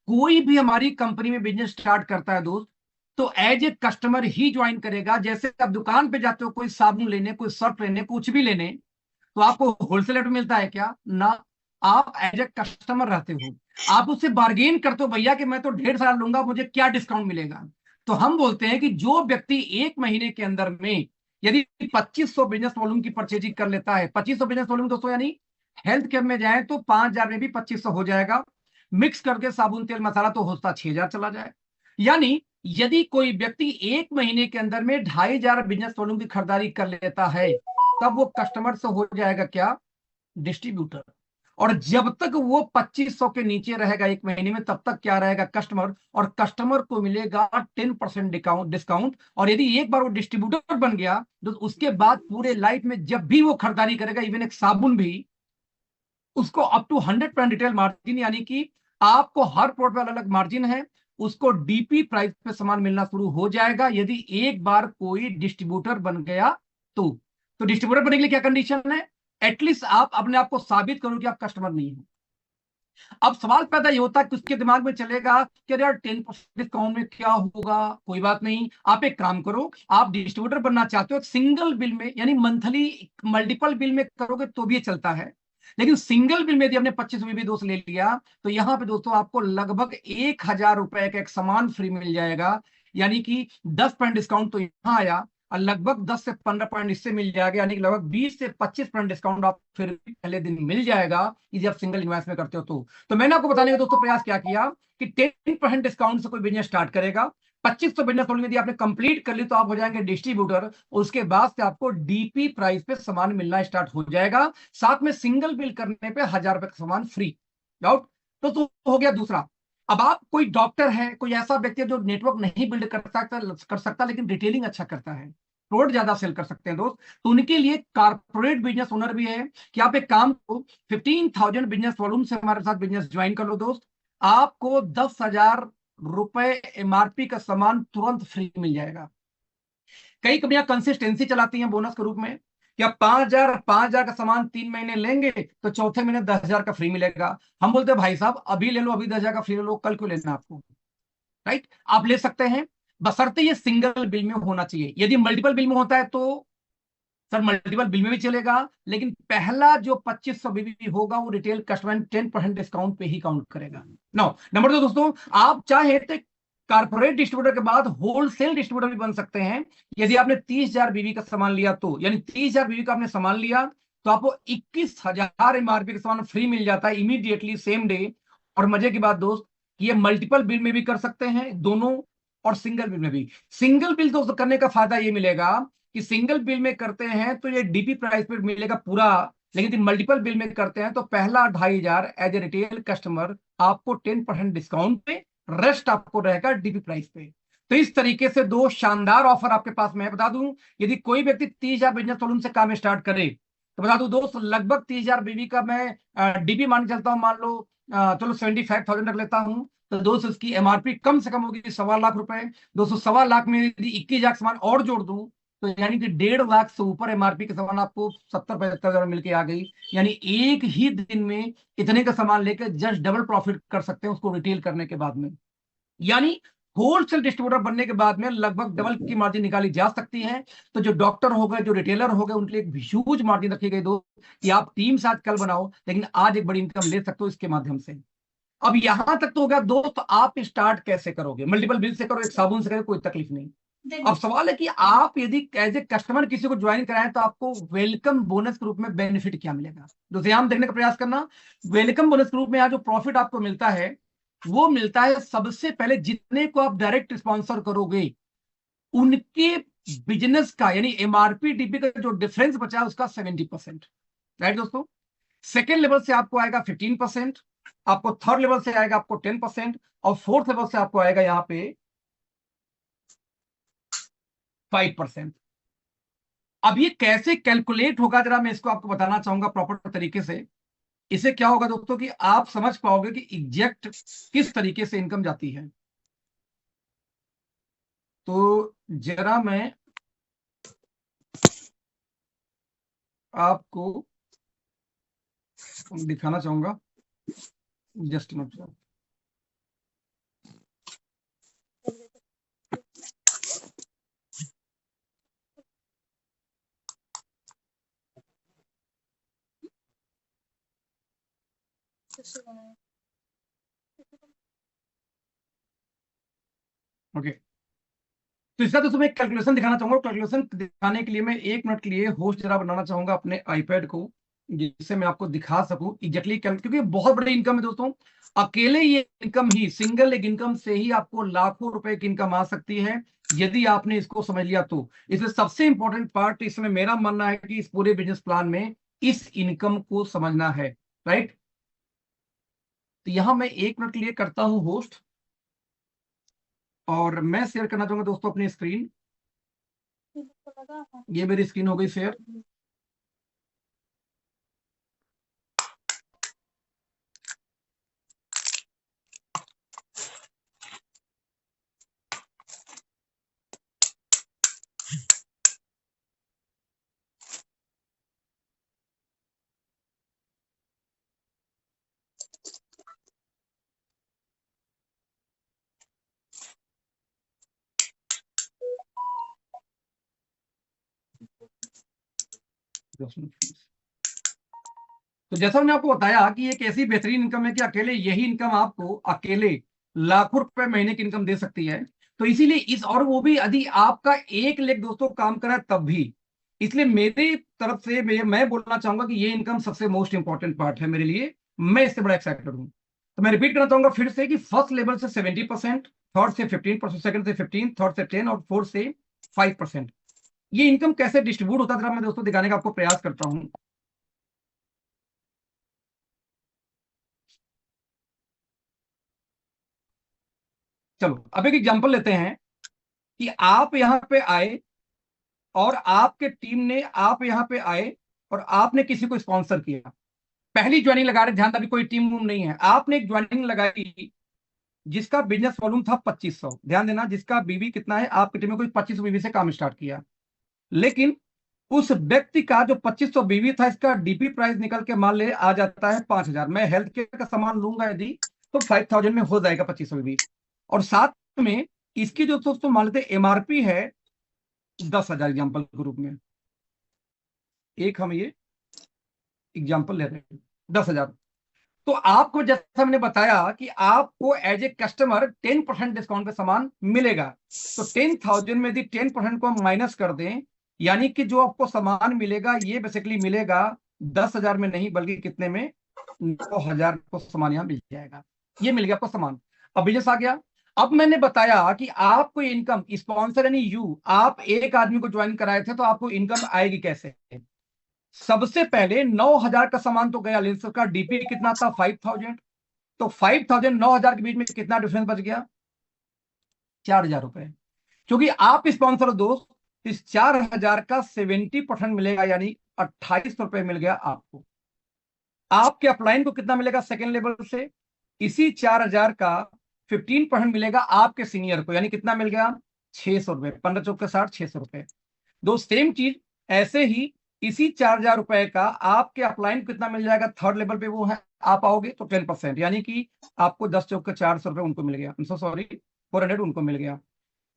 कोई भी हमारी कंपनी में बिजनेस स्टार्ट करता है दोस्त, तो एज ए कस्टमर ही ज्वाइन करेगा। जैसे आप दुकान पे जाते हो कोई साबुन लेने, कोई सर्फ लेने, कुछ भी लेने, तो आपको होलसेल रेट मिलता है क्या? ना। आप एज ए कस्टमर रहते हो, आप उससे बार्गेन करते हो, भैया कि मैं तो 1.5 साल लूंगा, मुझे क्या डिस्काउंट मिलेगा? तो हम बोलते हैं कि जो व्यक्ति 1 महीने के अंदर में यदि 2500 बिजनेस वॉल्यूम की परचेजिंग कर लेता है, 2500 बिजनेस वॉल्यूम दोस्तों, यानी हेल्थ केयर में जाए तो 5,000 में भी 2500 हो जाएगा, मिक्स करके साबुन तेल मसाला तो होता 6,000 चला जाए। यानी यदि कोई व्यक्ति 1 महीने के अंदर में 2,500 बिजनेस वॉल्यूम की खरीदारी कर लेता है, तब वो कस्टमर से हो जाएगा क्या? डिस्ट्रीब्यूटर। और जब तक वो 2500 के नीचे रहेगा 1 महीने में, तब तक क्या रहेगा? कस्टमर। और कस्टमर को मिलेगा 10% डिस्काउंट। और यदि एक बार वो डिस्ट्रीब्यूटर बन गया, तो उसके बाद पूरे लाइफ में जब भी वो खरीदारी करेगा, इवन एक साबुन भी, उसको अप टू 100% रिटेल मार्जिन, यानी कि आपको हर प्रोडक्ट पर अलग अलग मार्जिन है, उसको डीपी प्राइस पे सामान मिलना शुरू हो जाएगा यदि एक बार कोई डिस्ट्रीब्यूटर बन गया तो डिस्ट्रीब्यूटर बनने के लिए क्या कंडीशन है? एटलीस्ट आप अपने आप को साबित करो कि आप कस्टमर नहीं हो। अब सवाल पैदा ये होता है कि उसके दिमाग में चलेगा कि अरे यार 10% डिस्काउंट में क्या होगा, कोई बात नहीं, आप एक काम करो, आप डिस्ट्रीब्यूटर बनना चाहते हो, सिंगल बिल में यानी मंथली मल्टीपल बिल में करोगे तो भी ये चलता है, लेकिन सिंगल बिल में यदि हमने 25 में भी दोस्त ले लिया, तो यहां पे दोस्तों आपको लगभग 1,000 रुपए का एक सामान फ्री मिल जाएगा। यानी कि 10% डिस्काउंट तो यहां आया, और लगभग 10 से 15% इससे मिल जाएगा, यानी कि लगभग 20 से 25% डिस्काउंट आप फिर पहले दिन मिल जाएगा यदि आप सिंगल इन्वेस्ट में करते हो तो मैंने आपको बताने का दोस्तों प्रयास क्या किया कि 10% डिस्काउंट से कोई बिजनेस स्टार्ट करेगा, 2500 बिजनेस होल्डिंग यदि आपने कंप्लीट कर ली तो आप हो जाएंगे डिस्ट्रीब्यूटर। उसके बाद से आपको डीपी प्राइस पे सामान मिलना स्टार्ट हो जाएगा, साथ में सिंगल बिल करने पे 1,000 रुपए का सामान फ्री। डाउट? तो हो गया दूसरा। अब आप कोई डॉक्टर है, कोई ऐसा व्यक्ति है जो नेटवर्क नहीं बिल्ड कर सकता लेकिन रिटेलिंग अच्छा करता है, प्रोडक्ट ज्यादा सेल कर सकते हैं दोस्त, तो उनके लिए कारपोरेट बिजनेस ओनर भी है कि आप एक काम करो, 15,000 बिजनेस वॉल्यूम से हमारे साथ बिजनेस ज्वाइन कर लो दोस्त, आपको 10,000 रुपए एमआरपी का सामान तुरंत फ्री मिल जाएगा। कई कंपनियां कंसिस्टेंसी चलाती हैं बोनस के रूप में, क्या 5,000 का सामान 3 महीने लेंगे तो चौथे महीने 10,000 का फ्री मिलेगा। हम बोलते हैं भाई साहब अभी ले लो, अभी 10,000 का फ्री ले लो, कल क्यों लेना आपको? राइट? आप ले सकते हैं, बशर्ते ये सिंगल बिल में होना चाहिए। यदि मल्टीपल बिल में होता है तो सर मल्टीपल बिल में भी चलेगा, लेकिन पहला जो 2500 बीबी होगा वो रिटेल कस्टमर 10% डिस्काउंट पे ही काउंट करेगा। नो नंबर 2 दोस्तों, आप चाहे तो कारपोरेट डिस्ट्रीब्यूटर के बाद होलसेल डिस्ट्रीब्यूटर भी बन सकते हैं। यदि आपने 30,000 बीबी का सामान लिया तो, यानी 30,000 बीबी का आपने सामान लिया तो आपको 21,000 एमआरपी का सामान फ्री मिल जाता है इमीडिएटली सेम डे। और मजे की बात दोस्त, ये मल्टीपल बिल में भी कर सकते हैं दोनों, और सिंगल बिल में भी। सिंगल बिल दोस्तों करने का फायदा ये मिलेगा कि सिंगल बिल में करते हैं तो ये डीपी प्राइस पे मिलेगा पूरा, लेकिन यदि मल्टीपल बिल में करते हैं तो पहला 2,500 एज ए रिटेल कस्टमर आपको 10% डिस्काउंट पे, रेस्ट आपको रहेगा डीपी प्राइस पे। तो इस तरीके से दो शानदार ऑफर आपके पास मैं बता दूं, यदि कोई व्यक्ति 30,000 बिजनेस वॉल्यूम से काम स्टार्ट करे तो बता दूं दोस्त, लगभग 30,000 बीबी का मैं डीपी मान के चलता हूं, मान लो चलो 75,000 रख लेता हूं, तो दोस्त उसकी एमआरपी कम से कम होगी 1,15,00,000 रुपए। दोस्तों 1,15,00,000 में यदि 21,000 सामान और जोड़ दूं तो यानी कि 1,50,000 से ऊपर एमआरपी के सामान आपको 70-75,000 मिलके आ गई। यानी एक ही दिन में इतने का सामान लेकर जस्ट डबल प्रॉफिट कर सकते हैं उसको रिटेल करने के बाद में। यानी होलसेल डिस्ट्रीब्यूटर बनने के बाद में लगभग डबल की मार्जिन निकाली जा सकती है। तो जो डॉक्टर हो गए, जो रिटेलर हो गए, उनके लिए एक ह्यूज मार्जिन रखी गई दो कि आप टीम साथ कल बनाओ लेकिन आज एक बड़ी इनकम ले सकते हो इसके माध्यम से। अब यहां तक तो हो गया दोस्त, आप स्टार्ट कैसे करोगे? मल्टीपल बिल से करो, एक साबुन से करो, कोई तकलीफ नहीं। अब सवाल है कि आप यदि एज ए कस्टमर किसी को ज्वाइन कराएं तो आपको वेलकम बोनस के रूप में बेनिफिट क्या मिलेगा? दूसरे हम देखने का प्रयास करना। वेलकम बोनस के रूप में यहाँ जो प्रॉफिट आपको मिलता है वो मिलता है सबसे पहले जितने को आप डायरेक्ट स्पॉन्सर करोगे उनके बिजनेस का, यानी एमआरपी डीपी का जो डिफरेंस बचा है उसका 70%। राइट दोस्तों? सेकेंड लेवल से आपको आएगा 15%, आपको थर्ड लेवल से आएगा आपको 10%, और फोर्थ लेवल से आपको आएगा यहां पे 5%। अब ये कैसे कैलकुलेट होगा जरा मैं इसको आपको बताना चाहूंगा प्रॉपर तरीके से। इसे क्या होगा दोस्तों कि आप समझ पाओगे कि एग्जैक्ट किस तरीके से इनकम जाती है। तो जरा मैं आपको दिखाना चाहूंगा, जस्ट मिनट। ओके, तो इसका दोस्तों मैं कैलकुलेशन दिखाना चाहूंगा। कैलकुलेशन दिखाने के लिए मैं 1 मिनट के लिए होस्ट जरा बनाना चाहूंगा अपने आईपैड को, जिससे मैं आपको दिखा सकूं एग्जैक्टली क्योंकि बहुत बड़ी इनकम है दोस्तों। अकेले ये इनकम ही, सिंगल एक इनकम से ही आपको लाखों रुपए की इनकम आ सकती है, यदि आपने इसको समझ लिया तो। इसमें सबसे इंपॉर्टेंट पार्ट इसमें मेरा मानना है कि इस पूरे बिजनेस प्लान में इस इनकम को समझना है, राइट। तो यहां मैं 1 मिनट के लिए करता हूं होस्ट, और मैं शेयर करना चाहूंगा दोस्तों अपनी स्क्रीन। ये मेरी स्क्रीन हो गई शेयर। तो जैसा मैंने आपको बताया कि एक ऐसी बेहतरीन इनकम है कि अकेले यही इनकम आपको अकेले लाखों रुपए महीने की इनकम दे सकती है। तो इसीलिए इस, और वो भी यदि आपका एक लेख दोस्तों काम करा तब भी। इसलिए मेरी तरफ से मैं बोलना चाहूंगा कि ये इनकम सबसे मोस्ट इंपॉर्टेंट पार्ट है मेरे लिए। मैं इससे बड़ा एक्साइटेड हूं। तो मैं रिपीट करना चाहूंगा फिर से कि फर्स्ट लेवल से 70%, थर्ड से 15%, सेकंड से 15, थर्ड से 10 और फोर्थ से 5%। ये इनकम कैसे डिस्ट्रीब्यूट होता है मैं दोस्तों दिखाने का आपको प्रयास करता हूं। चलो अब एक एग्जांपल लेते हैं कि आप यहां पे आए और आपके टीम ने, आप यहां पे आए और आपने किसी को स्पॉन्सर किया। पहली ज्वाइनिंग लगा रहे, ध्यान, अभी कोई टीम वूम नहीं है, आपने एक ज्वाइनिंग लगाई जिसका बिजनेस वॉल्यूम था 2500। ध्यान देना, जिसका बीवी कितना है, आपकी टीम में कोई 2500 बीवी से काम स्टार्ट किया। लेकिन उस व्यक्ति का जो 2500 बीवी था, इसका डीपी प्राइस निकल के मान ले आ जाता है 5000। मैं हेल्थ केयर का सामान लूंगा यदि, तो 5000 में हो जाएगा 2500 बीवी। और साथ में इसकी जो दोस्तों मान लेते एमआरपी है 10,000, एग्जाम्पल के रूप में एक हम ये एग्जाम्पल ले रहे हैं 10,000। तो आपको जैसा मैंने बताया कि आपको एज ए कस्टमर 10% डिस्काउंट पे सामान मिलेगा। तो 10,000 में यदि 10% को हम माइनस कर दें, यानी कि जो आपको सामान मिलेगा ये बेसिकली मिलेगा 10,000 में नहीं, बल्कि कितने में, 9,000 को सामान यहां मिल जाएगा। ये मिल गया आपको सामान। अब बिजनेस आ गया। अब मैंने बताया कि आपको इनकम स्पॉन्सर यानी यू, आप एक आदमी को ज्वाइन कराए थे, तो आपको इनकम आएगी कैसे। सबसे पहले 9,000 का सामान तो गया, लेंस का डीपी कितना था 5,000। तो 5,000 9,000 के बीच में कितना डिफरेंस बच गया, 4,000 रुपए। क्योंकि आप स्पॉन्सर दोस्त, इस 4,000 का 70% मिलेगा, यानी 28 रुपए मिल गया आपको। आपके अपलाइन को कितना मिलेगा सेकेंड लेवल से, इसी 4,000 का 15% मिलेगा आपके सीनियर को, यानी कितना मिल गया 600 रुपए। 15 चौक के 60, 600 रुपए। दो सेम चीज ऐसे ही, इसी 4,000 रुपए का आपके अपलाइन कितना मिल जाएगा थर्ड लेवल पे, वो है आप आओगे तो 10%, यानी कि आपको 10 चौक के 400 रुपए उनको मिल गया, सॉरी 400 उनको मिल गया।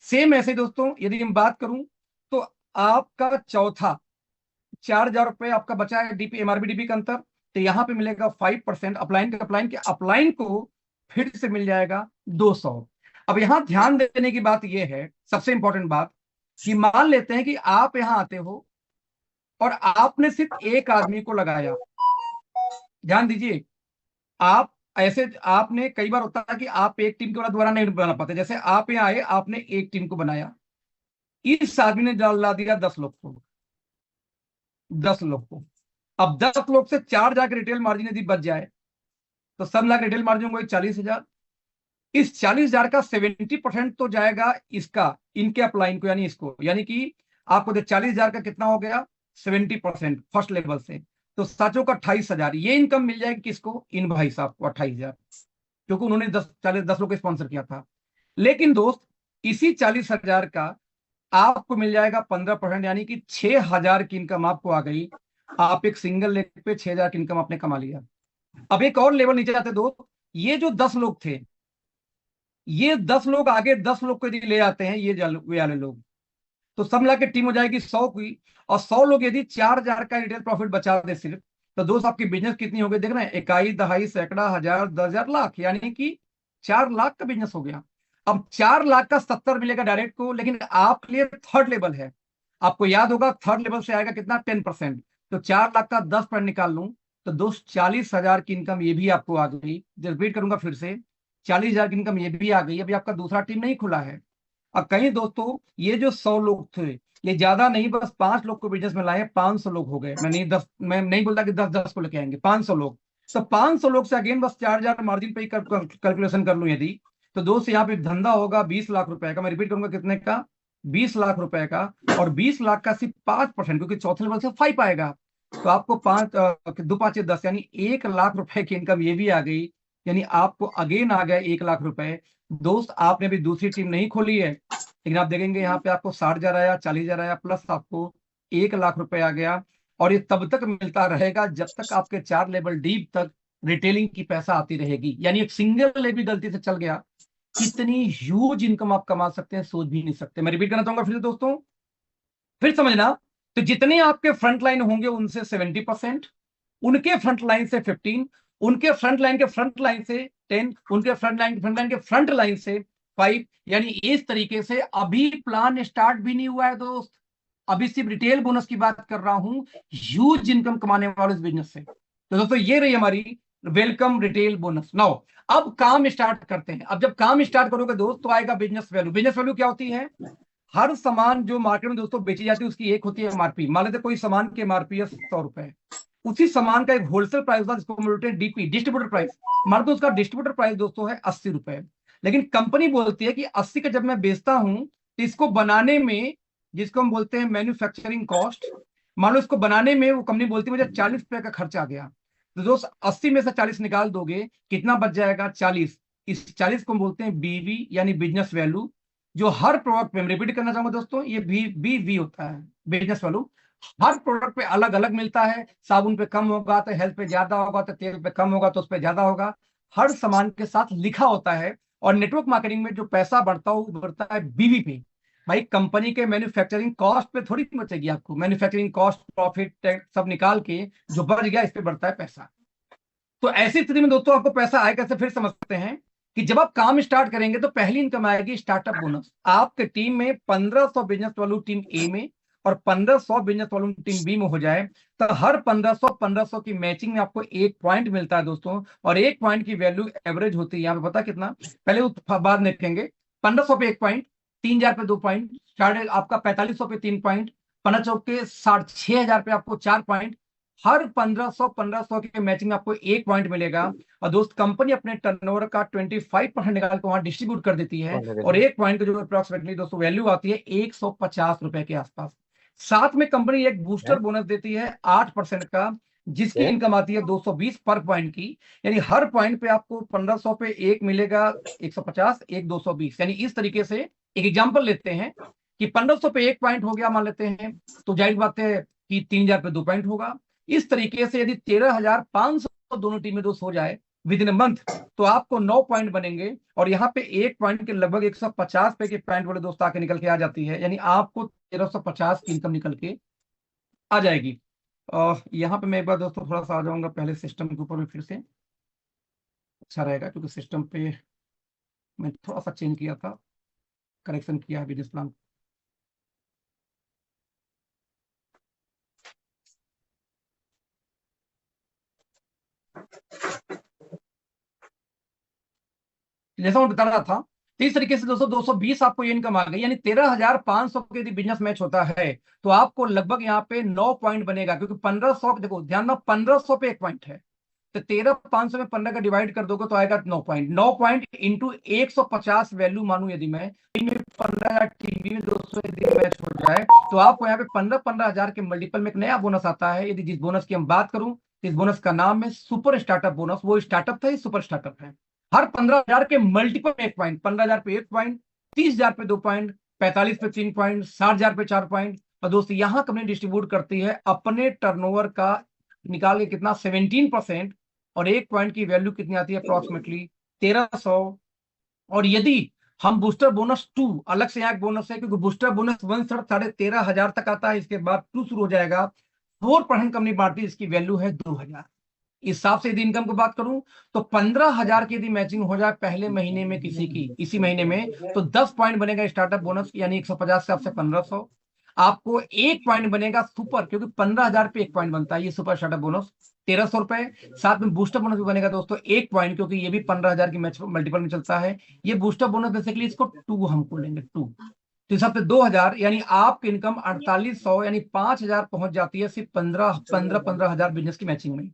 सेम ऐसे दोस्तों यदि हम बात करूं, तो आपका चौथा 4,000 रुपए आपका बचा है डीपी एमआरबी डीपी का अंतर, तो यहां पे मिलेगा 5%। अपलाइन को फिर से मिल जाएगा 200। अब यहां ध्यान देने की बात यह है, सबसे इंपॉर्टेंट बात, कि मान लेते हैं कि आप यहां आते हो और आपने सिर्फ एक आदमी को लगाया। ध्यान दीजिए, आप ऐसे, आपने कई बार होता है कि आप एक टीम के बाद दोबारा नहीं बना पाते। जैसे आप यहाँ आए, आपने एक टीम को बनाया, इस आदमी ने डाल दिया 10 लोग को, 10 लोग को। अब 10 लोग से 4,000 रिटेल मार्जिन यदि बच जाए, तो सब लाख रिटेल मार्जिन को 40,000। इस 40,000 का 70% तो जाएगा इसका, इनके अपलाइन को, यानी इसको, यानी कि आपको 40,000 का कितना हो गया 70% फर्स्ट लेवल से, तो साचो का 28,000। ये इनकम मिल जाएगी किसको, इन भाई साहब को 28,000, क्योंकि उन्होंने 10 लोग को स्पॉन्सर किया था। लेकिन दोस्त इसी 40,000 का आपको मिल जाएगा 15%, यानी कि 6,000 की इनकम आपको आ गई। आप एक सिंगल लेग पे 6,000 की इनकम आपने कमा लिया। अब एक और लेवल नीचे जाते दोस्त, ये जो 10 लोग थे, ये 10 लोग आगे 10 लोग को यदि ले आते हैं, ये वाले लोग, तो सब मिला के टीम हो जाएगी 100 की। और 100 लोग यदि 4,000 का रिटेल प्रॉफिट बचा दे सिर्फ, तो दोस्त आपकी बिजनेस कितनी हो गई देख रहे हैं, इकाई, दहाई, सैकड़ा, हजार, 10,000, लाख, यानी कि 4 लाख का बिजनेस हो गया। अब 4 लाख का 70 मिलेगा डायरेक्ट को, लेकिन आपके लिए थर्ड लेवल है। आपको याद होगा थर्ड लेवल से आएगा कितना, 10%। तो 4 लाख का 10% निकाल लूं तो दोस्त 40,000 की इनकम ये भी आपको आ गई। रिपीट करूंगा फिर से, 40,000 की इनकम ये भी आ गई। अभी आपका दूसरा टीम नहीं खुला है। अब कहीं दोस्तों ये जो 100 लोग थे, ये ज्यादा नहीं, बस 5 लोग को बिजनेस में लाए, 500 लोग हो गए। मैं नहीं बोलता कि 10-10 को लेके आएंगे, 500 लोग। तो 500 लोग से अगेन बस 4,000 मार्जिन पे ही कैलकुलेशन कर लूं यदि, तो दोस्त यहाँ पे धंधा होगा 20 लाख रुपए का। मैं रिपीट करूंगा कितने का, 20 लाख रुपए का। और 20 लाख का सिर्फ 5%, क्योंकि चौथे लेवल से 5 आएगा। तो आपको 5, 2 5 10, यानी 1 लाख रुपए की इनकम ये भी आ गई। यानी आपको अगेन आ गया 1 लाख रुपए। दोस्त आपने अभी दूसरी टीम नहीं खोली है, लेकिन आप देखेंगे यहाँ पे आपको 60,000 आया, 40,000 आया, प्लस आपको 1 लाख रुपए आ गया। और ये तब तक मिलता रहेगा जब तक आपके 4 लेवल डीप तक रिटेलिंग की पैसा आती रहेगी। यानी एक सिंगल लेवल गलती से चल गया, कितनी ह्यूज इनकम आप कमा सकते हैं सोच भी नहीं सकते। मैं रिपीट करना चाहूंगा फिर से दोस्तों, फिर समझना। तो जितने आपके फ्रंट लाइन होंगे उनसे 70%, उनके फ्रंट लाइन से 15, उनके फ्रंट लाइन के फ्रंट लाइन से 10, उनके फ्रंट लाइन के फ्रंट लाइन से 5। यानी इस तरीके से अभी प्लान स्टार्ट भी नहीं हुआ है दोस्त, अभी सिर्फ रिटेल बोनस की बात कर रहा हूं, ह्यूज इनकम कमाने वाले इस बिजनेस से। तो दोस्तों ये रही हमारी वेलकम रिटेल बोनस। नाउ अब काम स्टार्ट करते हैं। अब जब काम स्टार्ट करोगे दोस्त तो आएगा बिजनेस वैल्यू। बिजनेस वैल्यू क्या होती है, हर सामान जो मार्केट में दोस्तों बेची जाती है उसकी एक होती है एमआरपी। मान लेते कोई सामान की एमआरपी है 100 रुपए, उसी सामान का एक होलसेल प्राइस होता है जिसको हम बोलते हैं डीपी, डिस्ट्रीब्यूटर प्राइस। मान लो उसका डिस्ट्रीब्यूटर प्राइस दोस्तों है 80 रुपए, लेकिन कंपनी बोलती है कि 80 का जब मैं बेचता हूं तो इसको बनाने में, जिसको हम बोलते हैं मैन्युफैक्चरिंग कॉस्ट, मान लो इसको बनाने में वो कंपनी बोलती है मुझे 40 रुपए का खर्चा आ गया। तो दोस्त 80 में से 40 निकाल दोगे, कितना बच जाएगा, 40। इस 40 को हम बोलते हैं बीवी, यानी बिजनेस वैल्यू। जो हर प्रोडक्ट पे, मैं रिपीट करना चाहूंगा दोस्तों, ये बी होता है, बिजनेस वैल्यू। हर प्रोडक्ट पे अलग अलग मिलता है। साबुन पे कम होगा तो हेल्थ पे ज्यादा होगा, तो तेल पे कम होगा तो उस पे ज्यादा होगा। हर सामान के साथ लिखा होता है। और नेटवर्क मार्केटिंग में जो पैसा बढ़ता हो वो बढ़ता है बीवी पे। भाई कंपनी के मैन्युफैक्चरिंग कॉस्ट पे थोड़ी बचेगी आपको, मैन्युफैक्चरिंग कॉस्ट, प्रॉफिट, टैक्स सब निकाल के जो बच गया इस पे बढ़ता है पैसा। तो ऐसी स्थिति में दोस्तों आपको पैसा आए कैसे, फिर समझते हैं कि जब आप काम स्टार्ट करेंगे तो पहली इनकम आएगी स्टार्टअप बोनस। आपके टीम में 1500 बिजनेस वालों टीम ए में और 1500 बिजनेस वालों टीम बी में हो जाए, तो हर 1500 की मैचिंग में आपको 1 पॉइंट मिलता है दोस्तों। और 1 पॉइंट की वैल्यू एवरेज होती है यहाँ पे पता कितना, पहले बाद में देखेंगे। 1500 पे 1 पॉइंट, 3,000 पे 2 पॉइंट, साढ़े आपका 4500 पे 3 पॉइंट, 1500 के 6,500 पे आपको 4 पॉइंट। हर 1500 की मैचिंग में आपको 1 पॉइंट मिलेगा। और दोस्त कंपनी अपने टर्नओवर का 25% निकाल के वहां डिस्ट्रीब्यूट कर देती है। और 1 पॉइंट की जो अप्रोक्सीमेटली दोस्तों वैल्यू आती है 150 रुपए के आसपास। साथ में कंपनी एक बूस्टर बोनस देती है 8% का, जिसकी इनकम आती है 220 पर पॉइंट की। यानी हर पॉइंट पे आपको 1500 पे एक मिलेगा 150, एक 220। यानी इस तरीके से एक एग्जांपल लेते हैं कि 1500 पे 1 पॉइंट हो गया मान लेते हैं, तो जाहिर बात है कि 3,000 पे 2 पॉइंट होगा। इस तरीके से यदि 13,500 दोनों टीमें दोस्त हो जाए विद इन मंथ, तो आपको 9 पॉइंट बनेंगे। और यहाँ पे 1 पॉइंट के लगभग 150 पे के पॉइंट वाले दोस्त आके निकल के आ जाती है। यानी आपको 1350 की इनकम निकल के आ जाएगी। और यहाँ पे मैं एक बार दोस्तों थोड़ा सा आ जाऊंगा पहले सिस्टम के ऊपर में, फिर से अच्छा रहेगा, क्योंकि सिस्टम पे मैं थोड़ा सा चेंज किया था, करेक्शन किया है बिजनेस प्लान। जैसा मैं बता रहा था, तो इस तरीके से दोस्तों 220 आपको ये इनकम आ गई। यानी 13,500 के यदि बिजनेस मैच होता है तो आपको लगभग यहाँ पे 9 पॉइंट बनेगा, क्योंकि 1500, देखो ध्यान में 1500 पे 1 पॉइंट है, तो 13,500 में 15 का डिवाइड कर दोगे तो आएगा 9 पॉइंट। 9 पॉइंट इंटू 150 वैल्यू मानू यदि मैं, 15,000 टीवी में 200 यदि मैच हो जाए, तो आपको यहाँ पे 15,000 के मल्टीपल में एक नया बोनस आता है। यदि जिस बोनस की हम बात करूं, इस बोनस का नाम है सुपर स्टार्टअप बोनस। वो स्टार्टअप था, ये सुपर स्टार्टअप है। हर 15,000 के मल्टीपल में 1 पॉइंट, 15,000 पे 1 पॉइंट, 30,000 पे 2 पॉइंट, 45 पे 3 पॉइंट, 60,000 पे 4 पॉइंट। और दोस्तों यहां कंपनी डिस्ट्रीब्यूट करती है अपने टर्नओवर का निकाल के कितना, 17%। और 1 पॉइंट की वैल्यू कितनी आती है, अप्रोक्सीमेटली 1300। और यदि हम बूस्टर बोनस 2, अलग से यहाँ एक बोनस है, क्योंकि बूस्टर बोनस 1/3 13,500 तक आता है, इसके बाद 2 शुरू हो जाएगा 4% कंपनी बांटती है, इसकी वैल्यू है 2,000। इस हिसाब से यदि इनकम की बात करूं तो 15,000 की यदि मैचिंग हो जाए पहले महीने में किसी की, इसी महीने में, तो 10 पॉइंट बनेगा स्टार्टअप बोनस, यानी 150 से आपसे 1500। आपको 1 पॉइंट बनेगा सुपर, क्योंकि 15,000 पे 1 पॉइंट बनता है, ये सुपर स्टार्टअप बोनस 1,300 रुपए। साथ में बूस्टर बोनस भी बनेगा दोस्तों 1 पॉइंट, क्योंकि ये भी 15,000 की मैच मल्टीपल में चलता है। ये बूस्टर बोनस बेसिकली इसको 2 हमको लेंगे, 2। तो इस हफ्ते 2,000, यानी आपकी इनकम 4,800 यानी 5,000 पहुंच जाती है सिर्फ 15,000 बिजनेस की मैचिंग में।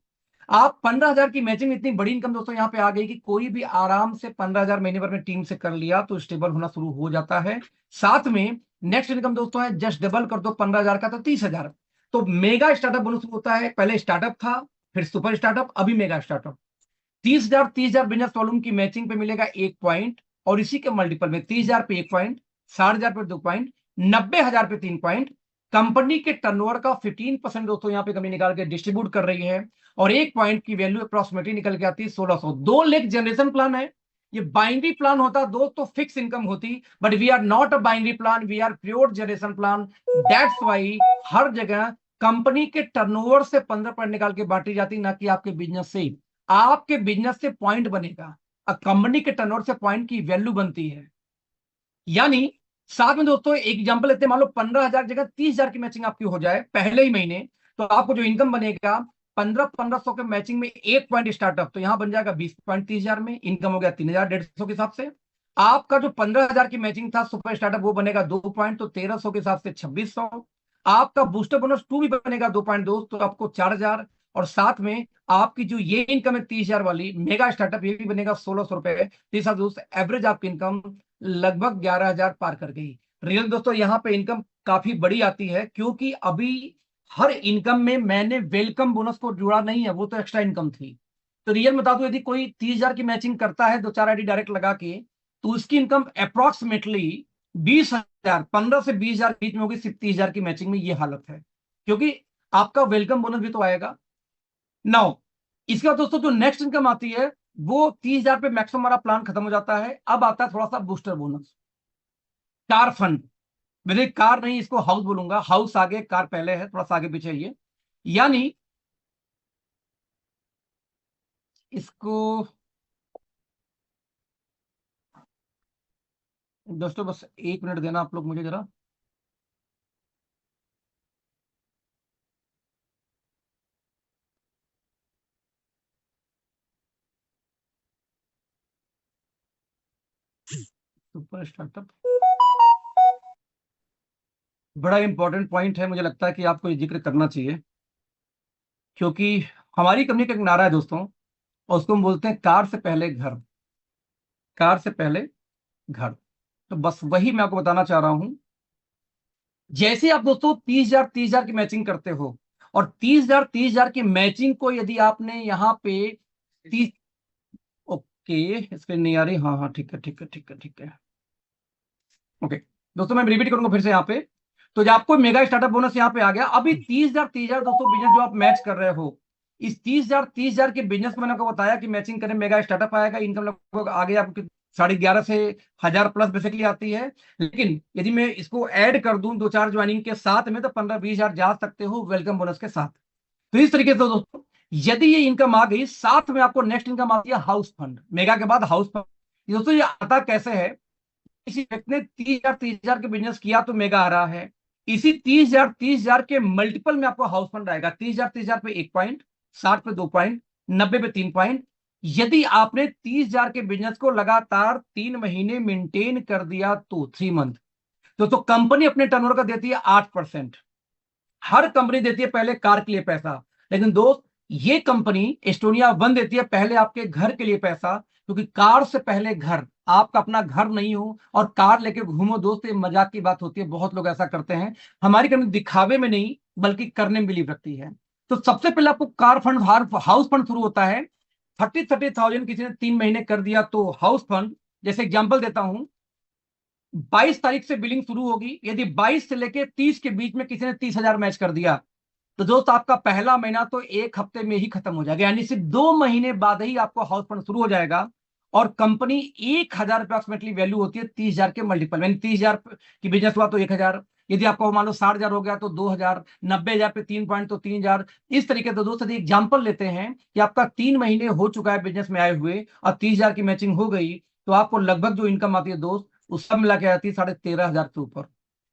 आप 15,000 की मैचिंग में इतनी बड़ी इनकम दोस्तों यहाँ पे आ गई कि कोई भी आराम से 15,000 महीने भर में टीम से कर लिया तो स्टेबल होना शुरू हो जाता है। साथ में नेक्स्ट इनकम दोस्तों है, जस्ट डबल कर दो 15,000 का तो 30,000। तो मेगा स्टार्टअप बोनस होता है, पहले स्टार्टअप था, फिर सुपर स्टार्टअप, अभी मेगा स्टार्टअप। 30,000 बिजनेस वॉल्यूम की मैचिंग पे मिलेगा 1 पॉइंट, और इसी के मल्टीपल में 30,000 पे 1 पॉइंट, 60,000 पे 2 पॉइंट, 90,000 पे 3 पॉइंट। कंपनी के टर्नओवर का 15% दोस्तों यहाँ पे कंपनी निकाल के डिस्ट्रीब्यूट कर रही है, और 1 पॉइंट की वैल्यू अप्रोक्सीमेटली निकल के आती है 1,600। 2 लाख जनरेशन प्लान है। ये बाइनरी प्लान होता दो तो फिक्स इनकम होती, but we are not a binary plan, we are pure generation plan. That's why हर जगह कंपनी के टर्नओवर से 15 पॉइंट निकाल के बांटी जाती, ना कि आपके बिजनेस से। आपके बिजनेस से पॉइंट बनेगा, कंपनी के टर्नओवर से पॉइंट की वैल्यू बनती है। यानी साथ में दोस्तों एक एग्जांपल लेते हैं, मान लो 15,000 जगह 30,000 की मैचिंग आपकी हो जाए पहले ही महीने, तो आपको जो इनकम बनेगा 15,000 के मैचिंग में 1 पॉइंट स्टार्टअप, तो यहां बन जाएगा 20 पॉइंट 30,000 में, इनकम हो गया 3,150 के हिसाब से। आपका जो 15,000 की मैचिंग था सुपर स्टार्टअप, वो बनेगा 2 पॉइंट, तो 1,300 के हिसाब से 2,600। आपका बूस्टर बोनस 2 भी बनेगा 2 पॉइंट दोस्त, तो आपको 4,000। और साथ में आपकी जो ये इनकम है 30,000 वाली मेगा स्टार्टअप, ये भी बनेगा 1,600 रुपए। तीसरा दोस्त एवरेज आपकी इनकम लगभग 11,000 पार कर गई। रियल दोस्तों यहाँ पे इनकम काफी बड़ी आती है, क्योंकि अभी हर इनकम में मैंने वेलकम बोनस को जोड़ा नहीं है, वो तो एक्स्ट्रा इनकम थी। तो रियल बता दो, यदि कोई 30,000 की मैचिंग करता है 2-4 आईडी डायरेक्ट लगा के, तो उसकी इनकम अप्रोक्सीमेटली 20,000, 15 से 20,000 बीच में होगी सिर्फ 30,000 की मैचिंग में। ये हालत है, क्योंकि आपका वेलकम बोनस भी तो आएगा। नाउ इसके बाद दोस्तों जो नेक्स्ट इनकम आती है, वो 30,000 पे मैक्सिमम हमारा प्लान खत्म हो जाता है। अब आता है थोड़ा सा बूस्टर बोनस, कार फंड। मेरे कार नहीं, इसको हाउस बोलूंगा, हाउस आगे कार पहले है, थोड़ा सा आगे पीछे ये। यानी इसको दोस्तों बस 1 मिनट देना आप लोग मुझे जरा। सुपर स्टार्टअप बड़ा इंपॉर्टेंट पॉइंट है, मुझे लगता है कि आपको ये जिक्र करना चाहिए, क्योंकि हमारी कंपनी का एक नारा है दोस्तों, और उसको हम बोलते हैं कार से पहले घर, कार से पहले घर। तो बस वही मैं आपको बताना चाह रहा हूं। जैसे आप दोस्तों 30,000 की मैचिंग करते हो, और 30,000 की मैचिंग को यदि आपने यहाँ पे 30, ओके स्क्रीन नहीं आ रही, हाँ हाँ ठीक है ठीक है ठीक है ठीक है, ओके। दोस्तों मैं रिपीट करूंगा फिर से यहाँ पे। तो जब आपको मेगा स्टार्टअप बोनस यहाँ पे आ गया, अभी 30,000 दोस्तों बिजनेस जो आप मैच कर रहे हो, इस 30,000 के बिजनेस में मैंने आपको बताया कि मैचिंग करें मेगा स्टार्टअप आएगा, इनकम लगभग आगे आपको 11,500 से 1,000 प्लस बेसिकली आती है। लेकिन यदि मैं इसको ऐड कर दूं 2-4 ज्वाइनिंग के साथ में, तो 15-20,000 जा सकते हो वेलकम बोनस के साथ। तो इस तरीके से दोस्तों यदि ये इनकम आ गई, साथ में आपको नेक्स्ट इनकम आती है हाउस फंड, मेगा के बाद हाउस फंड। दोस्तों ये आता कैसे है, किसी व्यक्ति ने 30,000 के बिजनेस किया तो मेगा आ रहा है, इसी 30,000 के मल्टीपल में आपको हाउस फंड आएगा। 30,000 पे 1 पॉइंट, 60 पे 2 पॉइंट, 90 पे 3 पॉइंट। यदि आपने 30,000 के बिजनेस को लगातार 3 महीने मेंटेन कर दिया तो 3 मंथ, तो कंपनी अपने टर्नओवर का देती है 8%। हर कंपनी देती है पहले कार के लिए पैसा, लेकिन दोस्त ये कंपनी एस्टोनिया 1 देती है पहले आपके घर के लिए पैसा, क्योंकि कार से पहले घर, आपका अपना घर नहीं हो और कार लेके घूमो दोस्त, ये मजाक की बात होती है, बहुत लोग ऐसा करते हैं। हमारी कंपनी दिखावे में नहीं बल्कि करने में बिलीव रखती है। तो सबसे पहले आपको कार फंड, हाउस फंड शुरू होता है 30,000 किसी ने 3 महीने कर दिया तो हाउस फंड। जैसे एग्जांपल देता हूं, 22 तारीख से बिलिंग शुरू होगी, यदि 22 से लेके 30 के बीच में किसी ने 30,000 मैच कर दिया, तो दोस्त आपका पहला महीना तो 1 हफ्ते में ही खत्म हो जाएगा, यानी सिर्फ 2 महीने बाद ही आपको हाउस फंड शुरू हो जाएगा। और कंपनी 1,000 अप्रोक्सीमेटली वैल्यू होती है 30,000 के मल्टीपल, यानी 30,000 की बिजनेस हुआ तो 1,000, यदि आपका मान लो 60,000 हो गया तो 2,000, 90,000 पे 3 पॉइंट तो 3,000। इस तरीके से दोस्तों एग्जाम्पल लेते हैं कि आपका 3 महीने हो चुका है बिजनेस में आए हुए और 30,000 की मैचिंग हो गई, तो आपको लगभग जो इनकम आती है दोस्त, उस सब मिला के आती है 13,500 के ऊपर।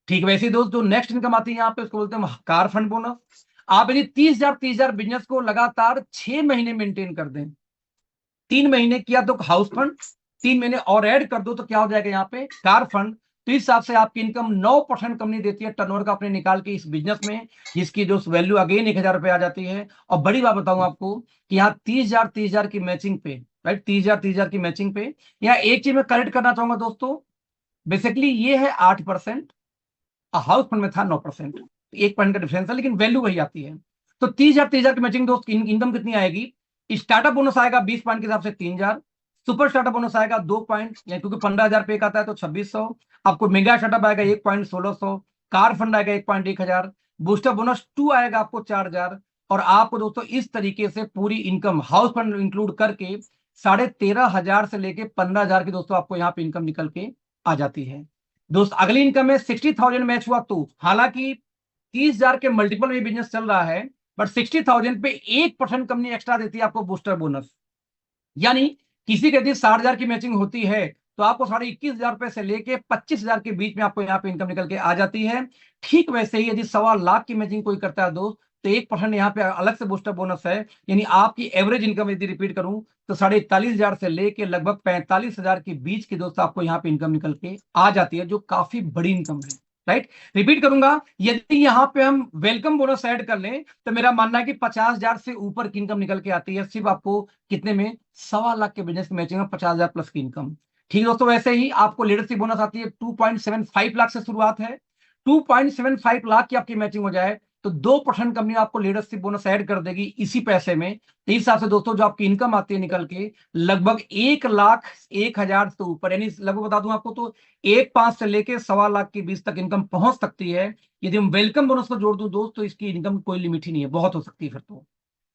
ठीक, वैसे ही दोस्त जो नेक्स्ट इनकम आती है यहाँ पे उसको बोलते हैं कार फंड बोनस। आप यदि 30,000 बिजनेस को लगातार 6 महीने मेंटेन कर दें, 3 महीने किया तो हाउस फंड, 3 महीने और ऐड कर दो तो क्या हो जाएगा यहाँ पे कार फंड। तो इस हिसाब से आपकी इनकम 9% कंपनी देती है टर्नओवर का अपने निकाल के इस बिजनेस में, जिसकी जो वैल्यू अगेन 1,000 रुपए आ जाती है। और बड़ी बात बताऊं आपको कि यहाँ 30,000 की मैचिंग पे, राइट, 30,000 की मैचिंग पे यहाँ एक चीज मैं करेक्ट करना चाहूंगा दोस्तों, बेसिकली ये है 8%, हाउस फंड में था 9%, 1 पॉइंट का डिफरेंस है, लेकिन वैल्यू वही आती है। तो 30,000 की मैचिंग दोस्त इनकम कितनी आएगी? स्टार्टअप बोनस आएगा 20 पॉइंट के हिसाब से 3,000, सुपर स्टार्टअप बोनस आएगा 2 पॉइंट, क्योंकि 15,000 पे आता है तो 2,600, आपको मेगा स्टार्टअप आएगा 1 पॉइंट 1,600, कार फंड आएगा 1 पॉइंट 1,000, बूस्टर बोनस 2 आएगा आपको 4,000, और आपको दोस्तों इस तरीके से पूरी इनकम हाउस फंड इंक्लूड करके 13,500 से लेके 15,000 की दोस्तों आपको यहाँ पे इनकम निकल के आ जाती है। दोस्त अगली इनकम है 60,000 मैच हुआ तो, हालांकि 30,000 के मल्टीपल में बिजनेस चल रहा है, बट 60,000 पे 1% कंपनी एक्स्ट्रा देती है आपको बूस्टर बोनस। यानी किसी के यदि 60,000 की मैचिंग होती है तो आपको 21,500 रुपए से लेके 25,000 के बीच में आपको यहाँ पे इनकम निकल के आ जाती है। ठीक वैसे ही यदि 1,25,000 की मैचिंग कोई करता है दोस्त, तो 1% यहाँ पे अलग से बूस्टर बोनस है। यानी आपकी एवरेज इनकम यदि रिपीट करूं तो 41,500 से लेके लगभग 45,000 के बीच की दोस्तों आपको यहाँ पे इनकम निकल के आ जाती है, जो काफी बड़ी इनकम है, राइट। रिपीट करूंगा, यदि यहाँ पे हम वेलकम बोनस ऐड कर लें तो मेरा मानना है कि 50,000 से ऊपर की इनकम निकल के आती है सिर्फ आपको कितने में, 1,25,000 के बिजनेस की मैचिंग में 50,000 प्लस की इनकम। ठीक दोस्तों, वैसे ही आपको लीडरशिप बोनस आती है 2.75 लाख से शुरुआत है। 2.75 लाख की आपकी मैचिंग हो जाए तो 2% कंपनी आपको लीडरशिप बोनस ऐड कर देगी इसी पैसे में। तो इस हिसाब से दोस्तों जो आपकी इनकम आती है निकल के लगभग 1,01,000 से ऊपर, यानी लगभग बता दूं आपको तो 1,5 से लेके 1,25,000 के बीच तक इनकम पहुंच सकती है। यदि हम वेलकम बोनस को जोड़ दूं दोस्त तो इसकी इनकम कोई लिमिट ही नहीं है, बहुत हो सकती है फिर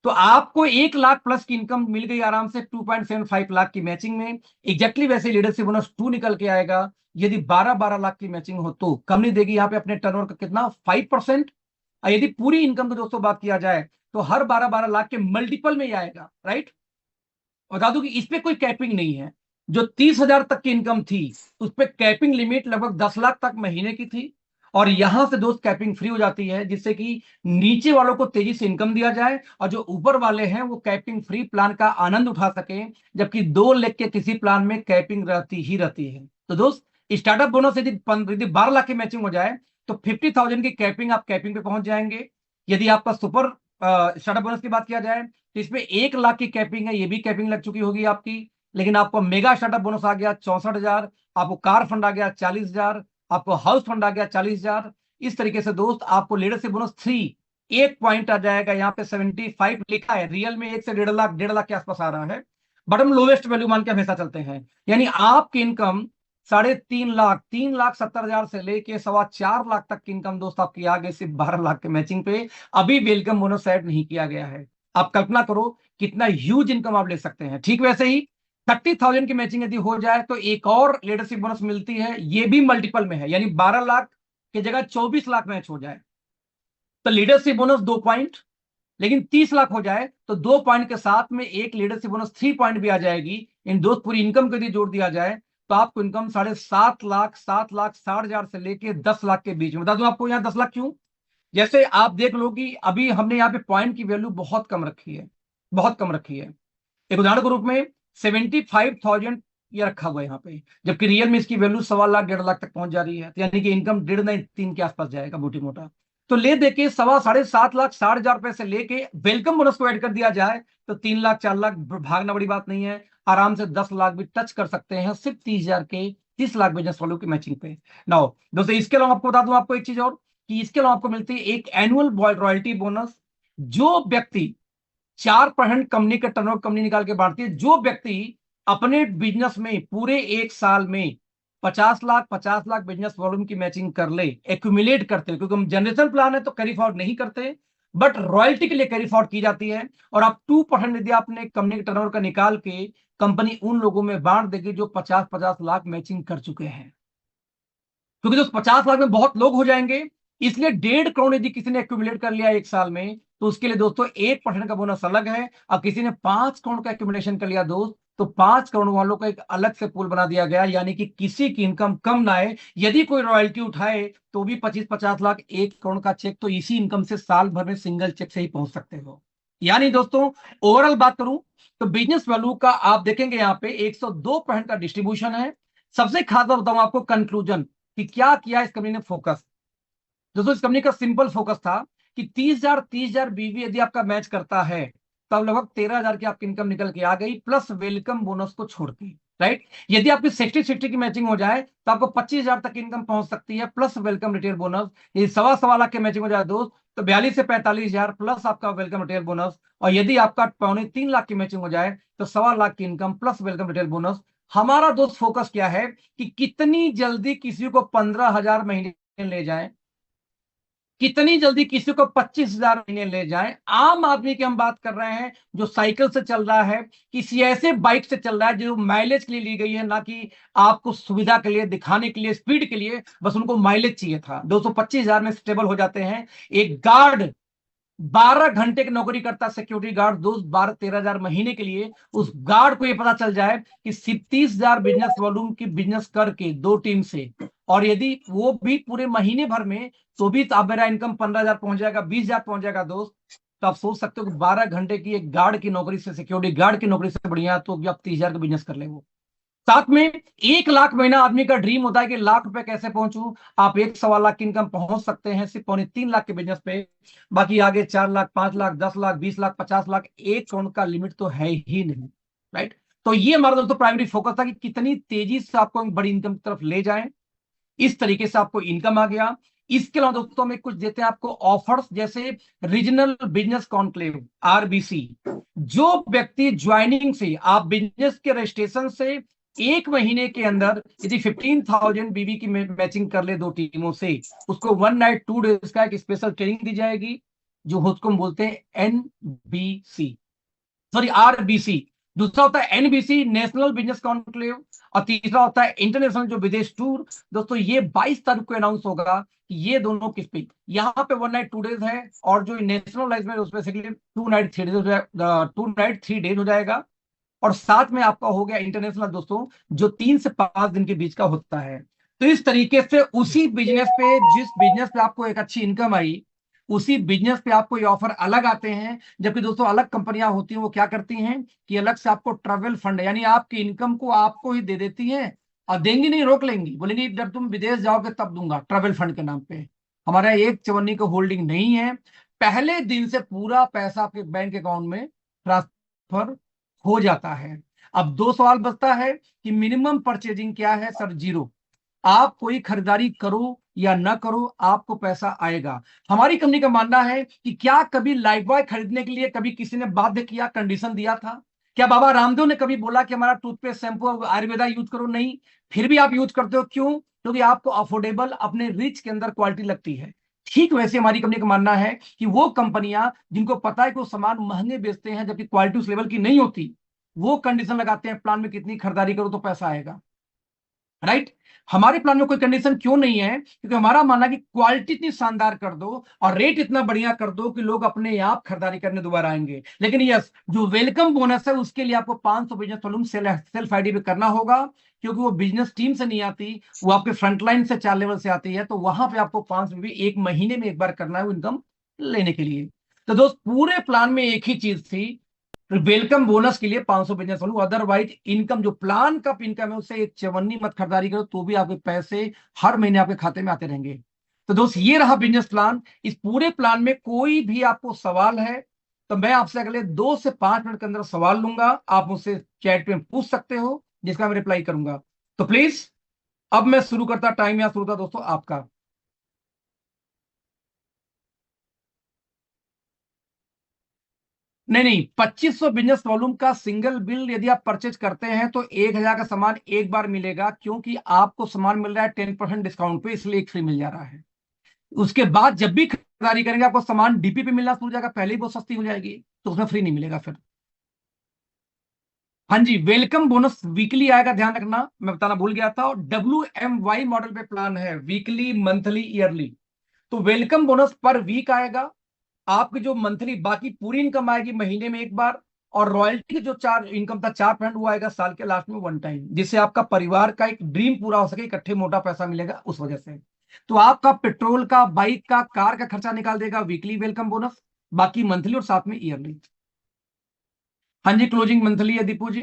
तो आपको 1,00,000 प्लस की इनकम मिल गई आराम से 2.75 लाख की मैचिंग में। एग्जैक्टली वैसे लीडरशिप बोनस 2 निकल के आएगा यदि 12-12 लाख की मैचिंग हो तो। कंपनी देगी यहाँ पे अपने टर्नओवर का कितना, 5%। और यदि पूरी इनकम की दोस्तों बात किया जाए तो हर 12-12 लाख के मल्टीपल में ही आएगा, राइट। बता दूं कि इस पे कोई कैपिंग नहीं है। जो 30,000 तक की इनकम थी उस पे कैपिंग लिमिट लगभग 10 लाख तक महीने की थी, और यहां से दोस्त कैपिंग फ्री हो जाती है, जिससे कि नीचे वालों को तेजी से इनकम दिया जाए और जो ऊपर वाले हैं वो कैपिंग फ्री प्लान का आनंद उठा सके, जबकि 2 लाख के किसी प्लान में कैपिंग रहती ही रहती है। तो दोस्त स्टार्टअप बोनस यदि 12 लाख की मैचिंग हो जाए तो 50,000 की कैपिंग, आप कैपिंग पे पहुंच जाएंगे। यदि आपका सुपर स्टार्टअप बोनस की बात किया जाए तो इसमें 1 लाख की कैपिंग है, ये भी कैपिंग लग चुकी होगी आपकी। लेकिन आपको मेगा स्टार्टअप बोनस आ गया 64,000, आपको कार फंड आ गया 40,000, आपको हाउस फंड आ गया 40,000। इस तरीके से दोस्त आपको लीडरशिप बोनस 3 1 पॉइंट आ जाएगा, यहाँ पे 75 लिखा है, रियल में 1 से 1.5 लाख, 1.5 लाख के आसपास आ रहा है, बट हम लोवेस्ट वैल्यू मान के हमेशा चलते हैं। यानी आपकी इनकम 3.5 लाख, 3,70,000 से लेके 4.25 लाख तक की इनकम दोस्त आपकी आ गई सिर्फ 12 लाख के मैचिंग पे। अभी वेलकम बोनस ऐड नहीं किया गया है। आप कल्पना करो कितना ह्यूज इनकम आप ले सकते हैं। ठीक वैसे ही 30,000 की मैचिंग यदि हो जाए तो एक और लीडरशिप बोनस मिलती है, ये भी मल्टीपल में है, यानी 12 लाख की जगह 24 लाख मैच हो जाए तो लीडरशिप बोनस 2 पॉइंट। लेकिन 30 लाख हो जाए तो 2 पॉइंट के साथ में एक लीडरशिप बोनस 3 पॉइंट भी आ जाएगी। इन दो पूरी इनकम को यदि जोड़ दिया जाए तो आपको इनकम 7.5 लाख, 7,60,000 से लेके 10 लाख के बीच में। बता दूं आपको यहाँ 10 लाख क्यों, जैसे आप देख लो कि अभी हमने यहाँ पे पॉइंट की वैल्यू बहुत कम रखी है, बहुत कम रखी है। एक उदाहरण के रूप में 75,000 ये रखा हुआ है यहाँ पे, जबकि रियल में इसकी वैल्यू 1,25,000 1.5 लाख तक पहुंच जा रही है, तो यानी कि इनकम 1.5 नहीं 3 के आसपास जाएगा मोटी मोटा। तो ले देके 7,60,000 रुपए से लेके वेलकम बोनस को ऐड कर दिया जाए तो 3 लाख 4 लाख भागना बड़ी बात नहीं है, आराम से 10 लाख भी टच कर सकते हैं सिर्फ 30,000 के 30 लाख बिजनेस वालों की मैचिंग पे। नाउ दोस्तों इसके अलावा आपको बता दूं आपको एक चीज और, कि इसके अलावा आपको मिलती है एक एनुअल रॉयल्टी बोनस। जो व्यक्ति 4% कंपनी का टर्नओवर कंपनी निकाल के बांटती है, जो व्यक्ति अपने बिजनेस में पूरे 1 साल में 50 लाख बिजनेस वॉल्यूम की मैचिंग कर ले, एक्यूमुलेट करते हैं, क्योंकि हम जनरेशन प्लान है तो कैरी फॉरवर्ड नहीं करते, बट रॉयल्टी के लिए कैरी फॉरवर्ड की जाती है। और आप 2% यदि आपने कंपनी के टर्नओवर का निकाल के कंपनी उन लोगों में बांट देगी जो 50-50 लाख मैचिंग कर चुके हैं। क्योंकि जो 50 लाख में बहुत लोग हो जाएंगे, इसलिए 1.5 करोड़ यदि किसी ने एक्यूमुलेट कर लिया एक साल में, तो उसके लिए दोस्तों 1% का बोनस अलग है। अब किसी ने 5 करोड़ का एक्यूमुलेशन कर लिया दोस्त, तो 5 करोड़ वालों का एक अलग से पूल बना दिया गया, यानी कि किसी की इनकम कम ना आए, यदि कोई रॉयल्टी उठाए तो भी 25-50 लाख, 1 करोड़ का चेक तो इसी इनकम से साल भर में सिंगल चेक से ही पहुंच सकते हो। यानी दोस्तों, ओवरऑल बात करूं तो बिजनेस वैल्यू का आप देखेंगे यहां पे 102% का डिस्ट्रीब्यूशन है। सबसे खास बात बताऊं आपको, कंक्लूजन कि क्या किया इस कंपनी ने फोकस। दोस्तों, इस कंपनी का सिंपल फोकस था कि 30,000 बीवी यदि आपका मैच करता है, तब लगभग 13,000 की आपकी इनकम निकल के आ गई, प्लस वेलकम बोनस को छोड़ के। राइट। यदि आपकी 60-60 की मैचिंग हो जाए तो आपको 25,000 तक की इनकम पहुंच सकती है, प्लस वेलकम रिटेल बोनस। ये 1.25 लाख की मैचिंग हो जाए दोस्त, तो 42 से 45,000 प्लस आपका वेलकम रिटेल बोनस। और यदि आपका 2.25 लाख की मैचिंग हो जाए तो 1.25 लाख की income plus welcome retail bonus. हमारा दोस्त फोकस क्या है कि कितनी जल्दी किसी को 15,000 महीने ले जाए, कितनी जल्दी किसी को 25,000 महीने ले जाएं। आम आदमी की हम बात कर रहे हैं, जो साइकिल से चल रहा है, किसी ऐसे बाइक से चल रहा है जो माइलेज के लिए ली गई है, ना कि आपको सुविधा के लिए, दिखाने के लिए, स्पीड के लिए, बस उनको माइलेज चाहिए था। 225,000 में स्टेबल हो जाते हैं। एक गार्ड 12 घंटे की नौकरी करता, सिक्योरिटी गार्ड दोस्त, 12-13,000 महीने के लिए। उस गार्ड को ये पता चल जाए कि 30,000 बिजनेस वॉल्यूम की बिजनेस करके 2 टीम से, और यदि वो भी पूरे महीने भर में, तो भी तो अब मेरा इनकम 15,000 पहुंच जाएगा, 20,000 पहुंच जाएगा दोस्त। तो आप सोच सकते हो कि 12 घंटे की एक गार्ड की नौकरी से, सिक्योरिटी गार्ड की नौकरी से बढ़िया तो भी आप 30,000 का बिजनेस कर ले। वो साथ में 1 लाख महीना आदमी का ड्रीम होता है कि लाख रुपए कैसे पहुंचूं। आप 1.25 लाख की इनकम पहुंच सकते हैं सिर्फ 2.25 लाख के बिजनेस पे। बाकी आगे 4 लाख, 5 लाख, 10 लाख, 20 लाख, 50 लाख, 1 करोड़ का लिमिट तो है ही नहीं। राइट। तो ये हमारा दोस्तों प्राइमरी फोकस था कि कितनी तेजी से आपको बड़ी इनकम की तरफ ले जाएं। इस तरीके से आपको इनकम आ गया। इसके अलावा दोस्तों में कुछ देते हैं आपको ऑफर्स, जैसे रीजनल बिजनेस कॉन्क्लेव, आरबीसी। जो व्यक्ति ज्वाइनिंग से, आप बिजनेस के रजिस्ट्रेशन से 1 महीने के अंदर यदि 15,000 बीवी की मैचिंग कर ले 2 टीमों से, उसको 1 नाइट 2 डेज का एक स्पेशल ट्रेनिंग दी जाएगी, जो उसको हम बोलते हैं एनबीसी, सॉरी आरबीसी। दूसरा होता है एनबीसी, नेशनल बिजनेस कॉन्क्लेव। और तीसरा होता है इंटरनेशनल, जो विदेश टूर। दोस्तों, ये 22 तारीख को अनाउंस होगा कि ये दोनों किस पे। यहाँ पे 1 नाइट 2 डेज है, और जो नेशनल लाइफ में उसमें 2 नाइट 3 डेज 2 नाइट 3 डेज हो जाएगा। और साथ में आपका हो गया इंटरनेशनल दोस्तों, जो 3 से 5 दिन के बीच का होता है। तो इस तरीके से उसी बिजनेस पे, जिस बिजनेस पे आपको एक अच्छी इनकम आई, उसी बिजनेस पे आपको ये ऑफर अलग आते हैं। जबकि दोस्तों अलग कंपनियां होती हैं, वो क्या करती हैं कि अलग से आपको ट्रैवल फंड, यानी आपकी इनकम को आपको ही दे देती हैं, और देंगी नहीं, रोक लेंगी, बोलेंगी जब तुम विदेश जाओगे तब दूंगा, ट्रैवल फंड के नाम पे। हमारा एक चवन्नी को होल्डिंग नहीं है। पहले दिन से पूरा पैसा आपके बैंक अकाउंट में ट्रांसफर हो जाता है। अब 2 सवाल बचता है कि मिनिमम परचेजिंग क्या है सर? 0। आप कोई खरीदारी करो या ना करो, आपको पैसा आएगा। हमारी कंपनी का मानना है कि क्या कभी लाइफ बॉय खरीदने के लिए कभी किसी ने बाध्य किया, कंडीशन दिया था? क्या बाबा रामदेव ने कभी बोला कि हमारा टूथपेस्ट, शैम्पू, आयुर्वेदा यूज करो? नहीं। फिर भी आप यूज करते हो, क्यों? क्योंकि आपको अफोर्डेबल, अपने रिच के अंदर क्वालिटी लगती है। ठीक वैसे हमारी कंपनी का मानना है कि वो कंपनियां जिनको पता है कि वो सामान महंगे बेचते हैं जबकि क्वालिटी उस लेवल की नहीं होती, वो कंडीशन लगाते हैं प्लान में कितनी खरीदारी करो तो पैसा आएगा। राइट। हमारे प्लान में कोई कंडीशन क्यों नहीं है? क्योंकि हमारा मानना है कि क्वालिटी इतनी शानदार कर दो और रेट इतना बढ़िया कर दो कि लोग अपने आप खरीदारी करने दोबारा आएंगे। लेकिन यस, जो वेलकम बोनस है उसके लिए आपको 500 बिजनेस वॉल्यूम सेल्फ आईडी पे करना होगा, क्योंकि वो बिजनेस टीम से नहीं आती, वो आपके फ्रंटलाइन से 4 लेवल से आती है। तो वहां पे आपको 500 भी 1 महीने में एक बार करना है वो इनकम लेने के लिए। तो दोस्त, पूरे प्लान में एक ही चीज थी, वेलकम बोनस के लिए 500 बिजनेस वालों, अदरवाइज इनकम, जो प्लान का इनकम है, उससे एक चवन्नी मत खरीदारी करो तो भी आपके पैसे हर महीने आपके खाते में आते रहेंगे। तो दोस्त, ये रहा बिजनेस प्लान। इस पूरे प्लान में कोई भी आपको सवाल है तो मैं आपसे अगले 2 से 5 मिनट के अंदर सवाल लूंगा, आप मुझसे चैट पे पूछ सकते हो, जिसका मैं रिप्लाई करूंगा। तो प्लीज, अब मैं शुरू करता, टाइम यहां शुरू होता दोस्तों आपका। नहीं नहीं, 2500 बिजनेस वॉल्यूम का सिंगल बिल यदि आप परचेज करते हैं तो 1,000 का सामान एक बार मिलेगा, क्योंकि आपको सामान मिल रहा है 10% डिस्काउंट पे, इसलिए एक फ्री मिल जा रहा है। उसके बाद जब भी खरीदारी करेंगे आपको सामान डीपी पे मिलना शुरू हो जाएगा, पहले ही बहुत सस्ती हो जाएगी, तो उसमें फ्री नहीं मिलेगा फिर। हाँ जी, वेलकम बोनस वीकली आएगा, ध्यान रखना, मैं बताना भूल गया था। और WMY मॉडल पे प्लान है, वीकली, मंथली, ईयरली। तो वेलकम बोनस पर वीक आएगा। आपकी जो मंथली बाकी पूरी इनकम आएगी महीने में एक बार। और रॉयल्टी की जो चार इनकम था 4% वो आएगा साल के लास्ट में वन टाइम, जिससे आपका परिवार का एक ड्रीम पूरा हो सके, इकट्ठे मोटा पैसा मिलेगा उस वजह से। तो आपका पेट्रोल का, बाइक का, कार का खर्चा निकाल देगा वीकली वेलकम बोनस, बाकी मंथली और साथ में ईयरली। हाँ जी, क्लोजिंग मंथली है दीपू जी।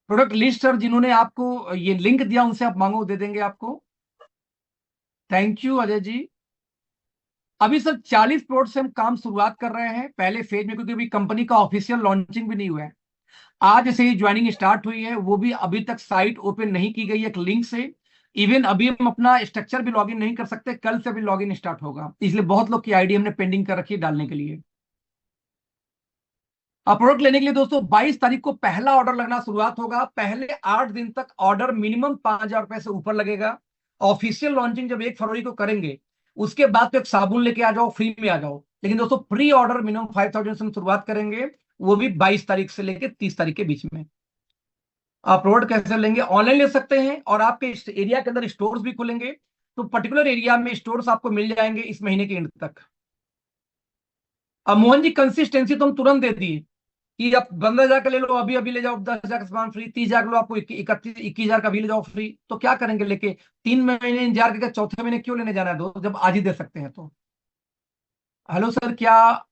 प्रोडक्ट लिस्ट सर, जिन्होंने आपको ये लिंक दिया उनसे आप मांगो, दे देंगे आपको। Thank you Ajay ji. अभी सर 40 प्लॉट से हम काम शुरुआत कर रहे हैं पहले फेज में, क्योंकि अभी कंपनी का ऑफिशियल लॉन्चिंग भी नहीं हुआ है। आज से ही ज्वाइनिंग स्टार्ट हुई है, वो भी अभी तक साइट ओपन नहीं की गई है एक लिंक से। इवन अभी हम अपना स्ट्रक्चर भी लॉगिन नहीं कर सकते, कल से भी लॉगिन स्टार्ट होगा, इसलिए बहुत लोग की आईडी हमने पेंडिंग कर रखी है डालने के लिए। अब प्रोडक्ट लेने के लिए दोस्तों 22 तारीख को पहला ऑर्डर लगना शुरुआत होगा। पहले 8 दिन तक ऑर्डर मिनिमम 5,000 रुपए से ऊपर लगेगा। ऑफिशियल लॉन्चिंग जब 1 फरवरी को करेंगे, उसके बाद तो एक साबुन लेके आ जाओ, फ्री में आ जाओ। लेकिन दोस्तों प्री ऑर्डर मिनिमम 5,000 से हम शुरुआत करेंगे, वो भी 22 तारीख से लेकर 30 तारीख के बीच में। आप प्रोडक्ट कैसे लेंगे? ऑनलाइन ले सकते हैं, और आपके एरिया के अंदर स्टोर्स भी खुलेंगे। तो पर्टिकुलर एरिया में स्टोर्स आपको मिल जाएंगे इस महीने के एंड तक। अब मोहन जी, कंसिस्टेंसी तो हम तुरंत दे दिए कि आप 15,000 का ले लो, अभी अभी ले जाओ 10,000 का सामान फ्री, 30,000 का लो, आपको 21,000 का भी ले जाओ फ्री। तो क्या करेंगे लेके? 3 महीने इंतजार करके चौथे महीने क्यों लेने जाना है दोस्त, जब आज ही दे सकते हैं तो। हेलो सर, क्या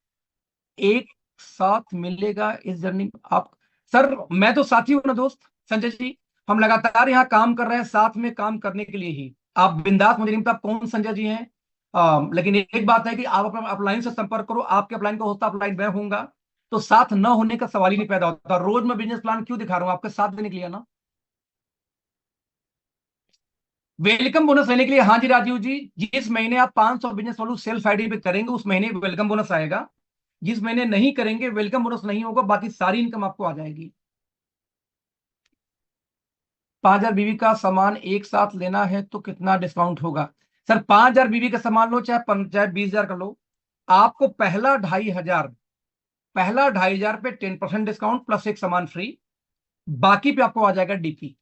एक साथ मिलेगा इस जर्नी में आप? सर मैं तो साथी हूं ना दोस्त, संजय जी। हम लगातार यहाँ काम कर रहे हैं साथ में काम करने के लिए ही। आप बिंदास, मुझे नहीं पता आप कौन संजय जी हैं। लेकिन एक बात है कि आप अपना अपलाइन से संपर्क करो, आपके अपलाइन का होता अपलाइन मैं होऊंगा। तो साथ न होने का सवाल ही नहीं पैदा होता। रोज मैं बिजनेस प्लान क्यों दिखा रहा हूँ? आपके साथ देने के लिए ना। वेलकम बोनस लेने के लिए, हाँ जी राजीव जी, जिस महीने आप 500 बिजनेस वालों सेल्फ आईडी पे करेंगे उस महीने वेलकम बोनस आएगा। जिस महीने नहीं करेंगे वेलकम बोनस नहीं होगा, बाकी सारी इनकम आपको आ जाएगी। 5,000 बीवी का सामान एक साथ लेना है तो कितना डिस्काउंट होगा? सर 5,000 बीवी का सामान लो, चाहे 20,000 का लो, आपको पहला 2,500 पे 10% डिस्काउंट प्लस एक सामान फ्री, बाकी पे आपको आ जाएगा डीपी।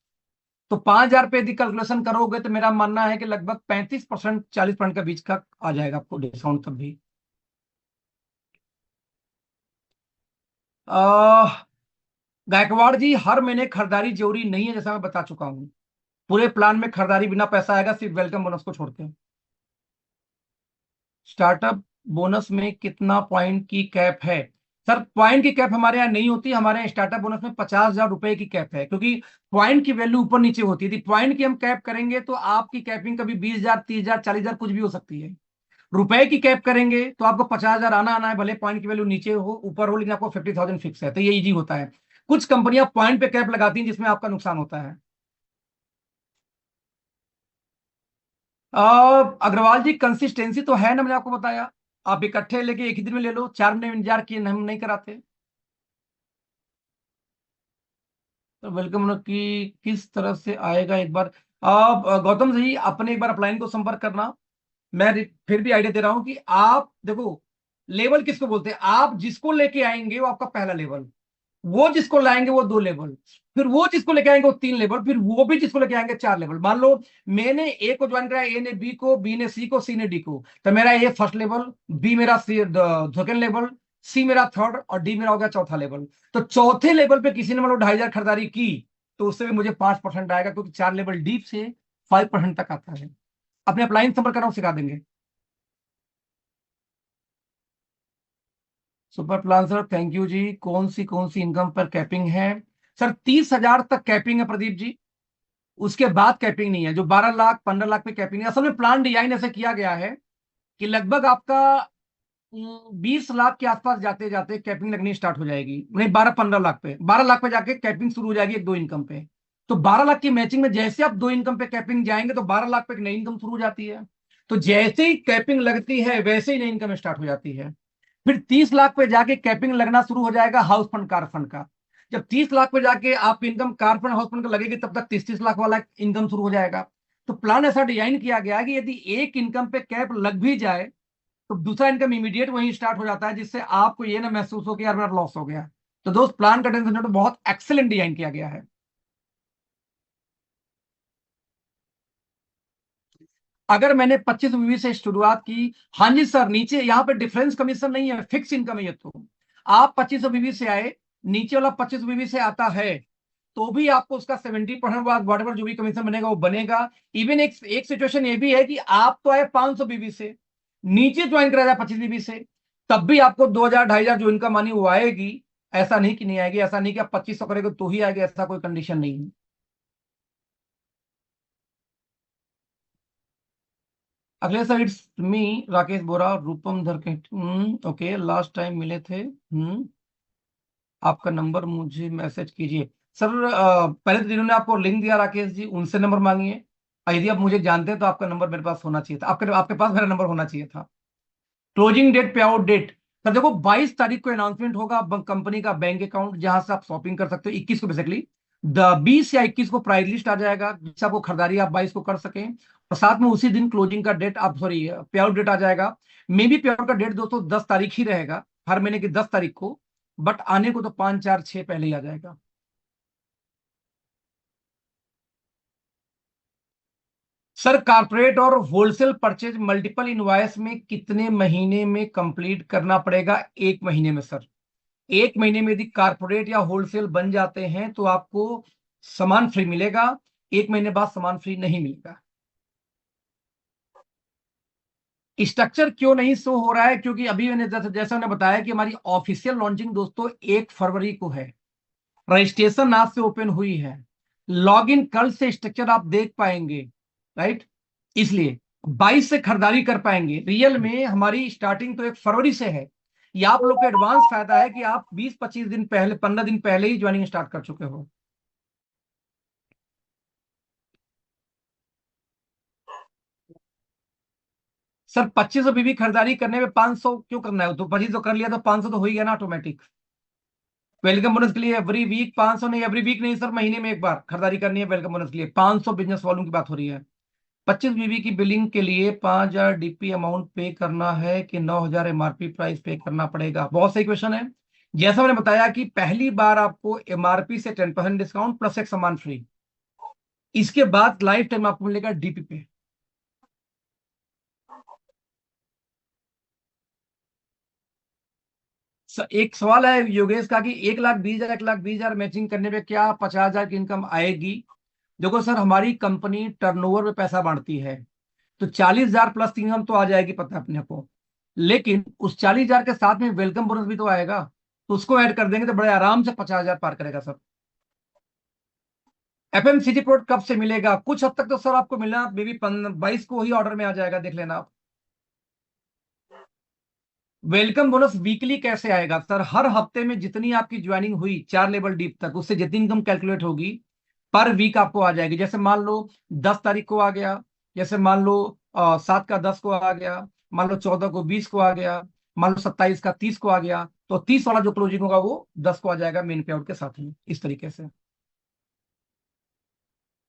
तो 5,000 पे यदि कैलकुलेशन करोगे तो मेरा मानना है कि लगभग 35% 40% का बीच का आ जाएगा आपको डिस्काउंट तब भी। गायकवाड़ जी, हर महीने खरीदारी जरूरी नहीं है, जैसा मैं बता चुका हूं। पूरे प्लान में खरीदारी बिना पैसा आएगा, सिर्फ वेलकम बोनस को छोड़ के। स्टार्टअप बोनस में कितना पॉइंट की कैप है? सर पॉइंट की कैप हमारे यहाँ नहीं होती, हमारे यहाँ स्टार्टअप बोनस में 50,000 रुपए की कैप है, क्योंकि पॉइंट की वैल्यू ऊपर नीचे होती है। यदि पॉइंट की हम कैप करेंगे तो आपकी कैपिंग कभी 20,000, 30,000, 40,000 कुछ भी हो सकती है। रुपए की कैप करेंगे तो आपको 50,000 आना आना है, भले पॉइंट की वैल्यू नीचे हो ऊपर हो, लेकिन आपको 50,000 फिक्स है, तो ये इजी होता है। कुछ कंपनियां पॉइंट पे कैप लगाती हैं जिसमें आपका नुकसान होता है। अग्रवाल जी, कंसिस्टेंसी तो है ना, मैंने आपको बताया। आप इकट्ठे लेके एक ही दिन में ले लो, 4 महीने इंतजार किए हम नहीं कराते। तो वेलकम की किस तरह से आएगा एक बार आप गौतम जी अपने एक बार अपलाइन को संपर्क करना। मैं फिर भी आइडिया दे रहा हूं कि आप देखो, लेवल किसको बोलते हैं? आप जिसको लेके आएंगे वो आपका पहला लेवल, वो जिसको लाएंगे वो 2 लेवल, फिर वो जिसको लेके आएंगे वो 3 लेवल, फिर वो भी जिसको लेके आएंगे 4 लेवल। मान लो मैंने ए को ज्वाइन कराया, ए ने बी को, बी ने सी को, सी ने डी को, तो मेरा ए फर्स्ट लेवल, बी मेरा सेकंड लेवल, सी मेरा थर्ड, और डी मेरा हो गया चौथा लेवल। तो चौथे लेवल पे किसी ने मान लो 2,500 खरीदारी की, तो उससे भी मुझे 5% आएगा, क्योंकि 4 लेवल डीप से 5% तक आता है। अपने अप्लाइन संपर्क कराओ, सिखा देंगे। Super plan sir, thank you जी। कौन सी इनकम पर कैपिंग है? सर 30,000 तक कैपिंग है प्रदीप जी, उसके बाद कैपिंग नहीं है। जो 12 लाख 15 लाख पे कैपिंग है, असल में प्लान डिजाइन ऐसे किया गया है कि लगभग आपका 20 लाख के आसपास जाते जाते कैपिंग लगनी स्टार्ट हो जाएगी। नहीं, 12-15 लाख पे, 12 लाख पे जाके कैपिंग शुरू हो जाएगी एक दो इनकम पे। तो 12 लाख की मैचिंग में जैसे आप 2 इनकम पे कैपिंग जाएंगे तो 12 लाख पे एक नई इनकम शुरू हो जाती है। तो जैसे ही कैपिंग लगती है वैसे ही नई इनकम स्टार्ट हो जाती है। फिर 30 लाख पे जाके कैपिंग लगना शुरू हो जाएगा हाउस फंड कार फंड का। जब 30 लाख पे जाके आप income car fund house fund का लगेगी, तब तक 30-30 लाख वाला इनकम शुरू हो जाएगा। तो प्लान ऐसा डिजाइन किया गया है कि यदि एक इनकम पे कैप लग भी जाए तो दूसरा इनकम इमीडिएट वहीं स्टार्ट हो जाता है, जिससे आपको ये ना महसूस हो कि यार मेरा लॉस हो गया। तो दोस्त प्लान कंटिजेंसी नोट बहुत एक्सेलेंट डिजाइन किया गया है। अगर मैंने 25 से शुरुआत की, हाँ जी सर, नीचे यहाँ पे डिफरेंस कमीशन नहीं है, फिक्स इनकम है ये तो। आप 25 से आए, नीचे वाला 25 से आता है, तो भी आपको उसका 70% बाद वॉट जो भी कमीशन बनेगा वो बनेगा। इवन एक एक सिचुएशन ये भी है कि आप तो आए 500 से, नीचे ज्वाइन करा जाए 25 से, तब भी आपको 2000 2500 जो इनकम आनी वो आएगी। ऐसा नहीं कि नहीं आएगी, ऐसा नहीं कि आप 2500 करेंगे तो ही आएगी, ऐसा कोई कंडीशन नहीं है। अगले सर, इट्स मी राकेश बोरा रूपम धरके। ओके, लास्ट टाइम मिले थे। आपका नंबर मुझे मैसेज कीजिए। सर पहले तो जिन्होंने आपको लिंक दिया राकेश जी, उनसे नंबर मांगिए। यदि आप मुझे जानते हैं तो आपका नंबर मेरे पास होना चाहिए था, आपके आपके पास मेरा नंबर होना चाहिए था। क्लोजिंग डेट, पे आउट डेट, सर देखो 22 तारीख को अनाउंसमेंट होगा कंपनी का बैंक अकाउंट जहां से आप शॉपिंग कर सकते हो, 21 को बेसिकली। 20 या 21 को प्राइस लिस्ट आ जाएगा, जिससे आपको खरीदारी आप 22 को कर सकें। और साथ में उसी दिन क्लोजिंग का डेट, आप सॉरी पे आउट डेट आ जाएगा। मे बी पे आउट का डेट दोस्तों 10 तारीख ही रहेगा, हर महीने की 10 तारीख को। बट आने को तो 5 4 6 पहले ही आ जाएगा। सर कारपोरेट और होलसेल परचेज मल्टीपल इनवॉइस में कितने महीने में कंप्लीट करना पड़ेगा? 1 महीने में सर। 1 महीने में यदि कारपोरेट या होलसेल बन जाते हैं तो आपको सामान फ्री मिलेगा, 1 महीने बाद सामान फ्री नहीं मिलेगा। स्ट्रक्चर क्यों नहीं शो हो रहा है? क्योंकि अभी मैंने जैसा मैंने बताया कि हमारी ऑफिशियल लॉन्चिंग दोस्तों 1 फरवरी को है। रजिस्ट्रेशन आज से ओपन हुई है, लॉग इन कल से स्ट्रक्चर आप देख पाएंगे, राइट। इसलिए 22 से खरीदारी कर पाएंगे। रियल में हमारी स्टार्टिंग तो 1 फरवरी से है। ये आप लोग का एडवांस फायदा है कि आप 20 25 दिन पहले, 15 दिन पहले ही ज्वाइनिंग स्टार्ट कर चुके हो। सर 2500 बीबी खरीदारी करने में 500 क्यों करना है? तो 25 तो कर लिया तो 500 तो हो ही गया ना ऑटोमेटिक। वेलकम बोनस के लिए एवरी वीक 500 नहीं, एवरी वीक नहीं सर, महीने में एक बार खरीदारी करनी है वेलकम बोनस के लिए। 500 बिजनेस वॉल्यूम की बात हो रही है। 25 बीबी की बिलिंग के लिए 5,000 डीपी अमाउंट पे करना है कि 9,000 एमआरपी प्राइस पे करना पड़ेगा? बहुत सही क्वेश्चन है। जैसा मैंने बताया कि पहली बार आपको एमआरपी से 10% डिस्काउंट प्लस एक सामान फ्री। इसके बाद लाइफ टाइम आपको मिलेगा डीपी पे। एक सवाल है योगेश का कि 1,20,000 1,20,000 मैचिंग करने पे क्या 50,000 की इनकम आएगी? देखो सर, हमारी कंपनी टर्नओवर पे पैसा बांटती है, तो 40,000 प्लस इनकम तो आ जाएगी, पता है अपने को। लेकिन उस 40,000 के साथ में वेलकम बोनस भी तो आएगा, तो उसको ऐड कर देंगे तो बड़े आराम से 50,000 पार करेगा सर। एफएमसीजी प्रोडक्ट कब से मिलेगा? कुछ हद तक तो सर आपको मिलना मे बी 22 को ही ऑर्डर में आ जाएगा, देख लेना आप। वेलकम बोनस वीकली कैसे आएगा सर? हर हफ्ते में जितनी आपकी ज्वाइनिंग हुई 4 लेवल डीप तक, उससे जितनी इनकम कैलकुलेट होगी पर वीक आपको आ जाएगी। जैसे मान लो 10 तारीख को आ गया, जैसे मान लो 7 का 10 को आ गया, मान लो 14 को 20 को आ गया, मान लो 27 का 30 को आ गया, तो 30 वाला जो क्लोजिंग होगा वो 10 को आ जाएगा मेन पे आउट के साथ में, इस तरीके से।